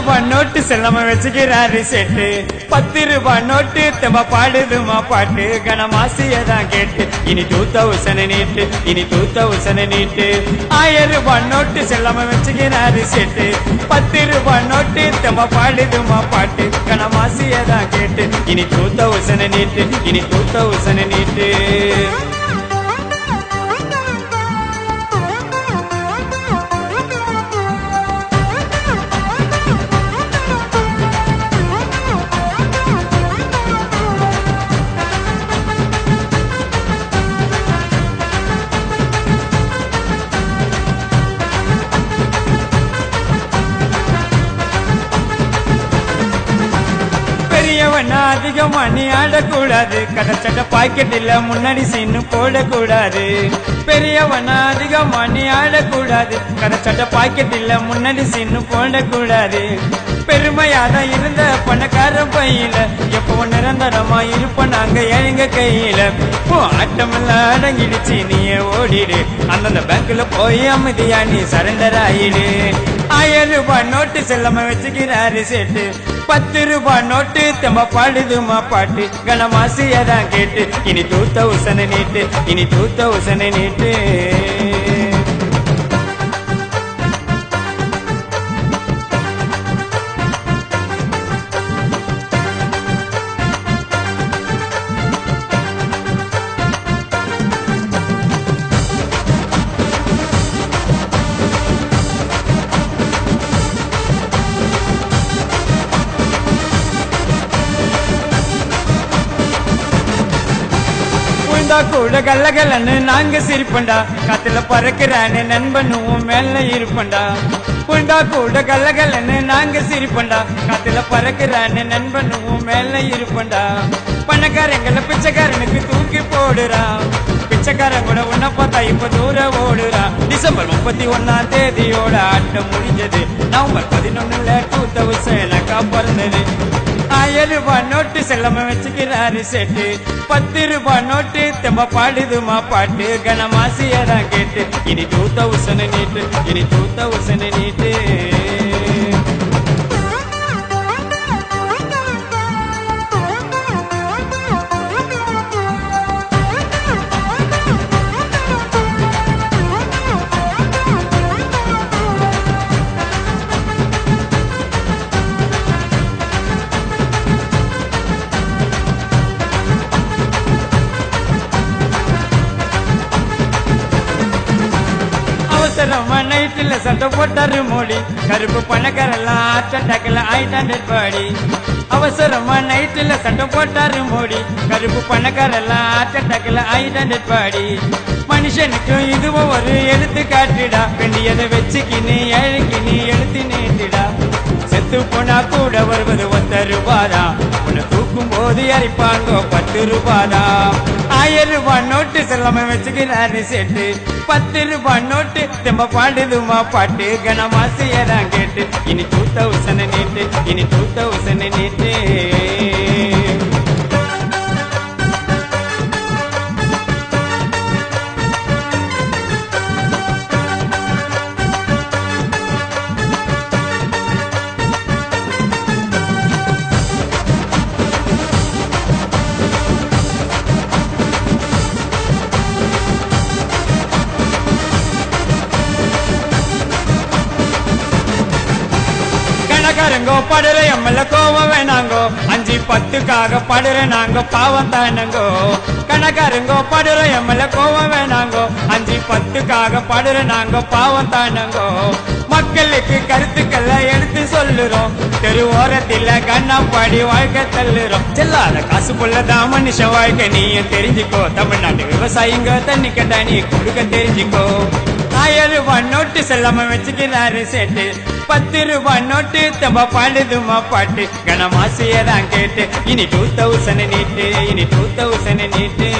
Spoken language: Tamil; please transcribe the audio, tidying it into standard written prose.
ரூபாய் நோட்டு செல்லாம வச்சுக்கிறாரு செட்டு 10 ரூபாய் நோட்டு தெம்ப பாடுதுமா பாட்டு கனமாசியதான் கேட்டு இனி 2000 நீட்டு இனி 2000 நீட்டு 1000 ரூபாய் நோட்டு செல்லாம வச்சுக்கிறாரு செட்டு 10 ரூபாய் நோட்டு தெம்ப பாடுதுமா பாட்டு கனமாசியதான் கேட்டு இனி 2000 நீட்டு இனி 2000 நீட்டு அதிகமா நீ ஆடக்கூடாது கடச்சட்ட பாக்கெட் இல்ல முன்னாடி சீனு போடக்கூடாது பெரியவனா அதிகமா நீ ஆடக்கூடாது கடச்சட்ட பாக்கெட் இல்ல முன்னாடி சீனு போடக்கூடாது பெருமையாதான் இருந்த பணக்காரன் பையில எப்பவும் நிரந்தரமா இருப்ப நாங்க எங்க கையில ஆட்டமெல்லாம் அடங்கிடுச்சு நீயே ஓடிடு அந்தந்த பேங்க்ல போய் அமைதியா நீ சரண்டர் ஆயிடு 1000 ரூபாய் நோட்டு செல்லாம வச்சுக்கிறாரு செட்டு 10 ரூபாய் நோட்டு தெம்ப பாடுதுமா பாட்டு கனமாசியதான் கேட்டு இனி 2000 நீட்டு இனி 2000 நீட்டு கூட கல்லகலன்னு நாங்க சிரிப்பண்டா காத்துல பறக்கிறானு நண்பனும் மேல இருப்பண்டா புண்டா கூட கல்லகலன்னு நாங்க சிரிப்பண்டா காத்துல பறக்கிறானு நண்பனும் மேல இருப்பண்டா பணக்காரங்களை பிச்சைக்காரனுக்கு தூக்கி போடுறான் பிச்சைக்காரன் கூட உன்ன பார்த்தா இப்ப தூர ஓடுறான் டிசம்பர் 31ஆம் தேதியோட ஆட்டம் முடிஞ்சது நவம்பர் 11ல 2000 பிறந்தது 1000 ரூபாய் நோட்டு செல்லாம வச்சுக்கிறாரு செட்டு 10 ரூபாய் நோட்டு தெம்ப பாடுதுமா பாட்டு கனமாசியதான் கேட்டு இனி 2000 நீட்டு இனி 2000 நீட்டு நைட்டுல சட்டம் போட்டாரு மோடி கருப்பு பணக்காரெல்லாம் ஹார்ட் அட்டாக்ல ஆயிட்டாண்டு பாடி அவசரமா நைட்டுல சட்டம் போட்டாரு மோடி கருப்பு பணக்காரெல்லாம் ஹார்ட் அட்டாக்ல ஆயிட்டாண்டு பாடி மனுஷனுக்கு இதுவும் ஒரு எடுத்து காட்டுடா வேண்டியதை வச்சுக்கின்னு ஏழைக்கின்னு எடுத்து நீட்டுடா செத்து போனா கூட வருவது 10 ரூபாதா உன்னை தூக்கும் போது அரைப்பாங்க 10 ரூபாதா 1000 ரூபாய் நோட்டு செல்லாம வச்சுக்கிறாரு செட்டு 10 ரூபாய் நோட்டு தெம்ப பாடுதுமா பாட்டு கனமாசியதான் கேட்டு இனி 2000 நீட்டு இனி 2000 நீட்டு கணக்காரங்கோ படுற எம்மல்ல கோவம் வேணாங்கோ 5-10க்காக படுற நாங்க பாவம் தானங்கோ கணக்காரங்கோ படுற எம்மல்ல கோவம் வேணாங்கோ 5-10க்காக படுற நாங்க பாவம் தானங்கோ மக்களுக்கு கருத்துக்களை எடுத்து சொல்லுறோம் தெரு ஓரத்தில கண்ணாப்பாடி வாழ்க்கை தள்ளுறோம் செல்லாத காசு புள்ளதான் மனுஷ வாழ்க்கை நீயும் தெரிஞ்சுக்கோ தமிழ்நாட்டு விவசாயிங்க தண்ணி கேட்டா நீ கொடுக்க தெரிஞ்சுக்கோ 1000 ரூபாய் நோட்டு செல்லாம வச்சுக்கிறாரு செட்டு 10 ரூபாய் நோட்டு தெம்ப பாடுதுமா பாட்டு கனமாசியதான் கேட்டு இனி 2000 நீட்டு இனி 2000 நீட்டு